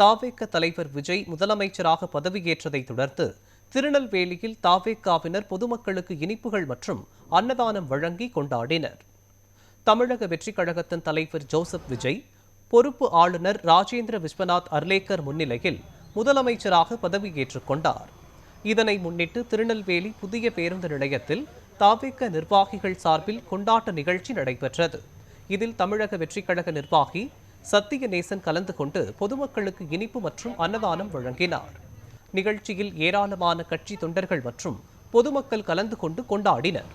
தாவேக தலைவர் விஜய் முதலமைச்சராக பதவியேற்றதை தொடர்ந்து திருநெல்வேலியில் தாவேகாவினர் பொதுமக்களுக்கு இனிப்புகள் மற்றும் அன்னதானம் வழங்கி கொண்டாடினர். தமிழக வெற்றிக் கழகத்தின் தலைவர் ஜோசப் விஜய், பொறுப்பு ஆளுநர் ராஜேந்திர விஸ்வநாத் அர்லேக்கர் முன்னிலையில் முதலமைச்சராக பதவியேற்றுக் கொண்டார். இதனை முன்னிட்டு திருநெல்வேலி புதிய பேருந்து நிலையத்தில் தாவேக நிர்வாகிகள் சார்பில் கொண்டாட்ட நிகழ்ச்சி நடைபெற்றது. இதில் தமிழக வெற்றிக் கழக நிர்வாகி சத்தியநேசன் கலந்து கொண்டு பொதுமக்களுக்கு இனிப்பு மற்றும் அன்னதானம் வழங்கினார். நிகழ்ச்சியில் ஏராளமான கட்சி தொண்டர்கள் மற்றும் பொதுமக்கள் கலந்து கொண்டு கொண்டாடினர்.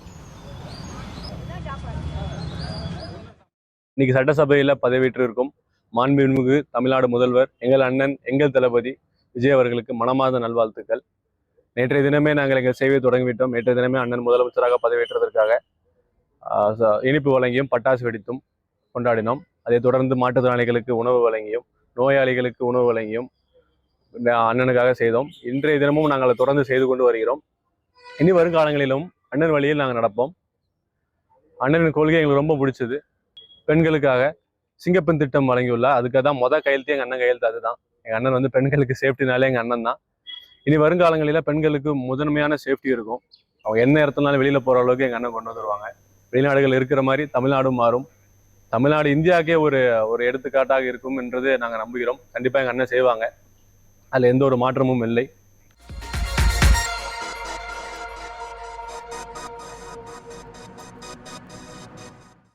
இன்னைக்கு சட்டசபையில் பதவியேற்றிருக்கும் மாண்புமிகு தமிழ்நாடு முதல்வர் எங்கள் அண்ணன் எங்கள் தளபதி விஜய் அவர்களுக்கு மனமார்ந்த நல்வாழ்த்துக்கள். நேற்றைய தினமே நாங்கள் எங்கள் சேவையை தொடங்கிவிட்டோம். நேற்றைய தினமே அண்ணன் முதலமைச்சராக பதவியேற்றதற்காக இனிப்பு வழங்கியும் பட்டாசு வெடித்தும் கொண்டாடினோம். அதைத் தொடர்ந்து மாற்றுத்திறனாளிகளுக்கு உணவு வழங்கியும் நோயாளிகளுக்கு உணவு வழங்கியும் அண்ணனுக்காக செய்தோம். இன்றைய தினமும் நாங்கள் அதை தொடர்ந்து செய்து கொண்டு வருகிறோம். இனி வருங்காலங்களிலும் அண்ணன் வழியில் நாங்கள் நடப்போம். அண்ணனின் கொள்கை எங்களுக்கு ரொம்ப பிடிச்சது. பெண்களுக்காக சிங்கப்பெண் திட்டம் வழங்கியுள்ளார். அதுக்காக தான் கையெழுத்து எங்கள் அண்ணன் கையெழுத்து. அதுதான் எங்கள் அண்ணன் வந்து பெண்களுக்கு சேஃப்டினாலே எங்கள் அண்ணன் தான். இனி வருங்காலங்களில் பெண்களுக்கு முதன்மையான சேஃப்டி இருக்கும். அவங்க என்ன இடத்துலனாலும் வெளியில் போகிற அளவுக்கு எங்கள் அண்ணன் கொண்டு வந்துடுவாங்க. வெளிநாடுகள் இருக்கிற மாதிரி தமிழ்நாடும் மாறும். தமிழ்நாடு இந்தியாவுக்கே ஒரு எடுத்துக்காட்டாக இருக்கும் என்றது நாங்கள் நம்புகிறோம். கண்டிப்பாக எங்கள் அண்ணன் செய்வாங்க. அதில் எந்த ஒரு மாற்றமும் இல்லை.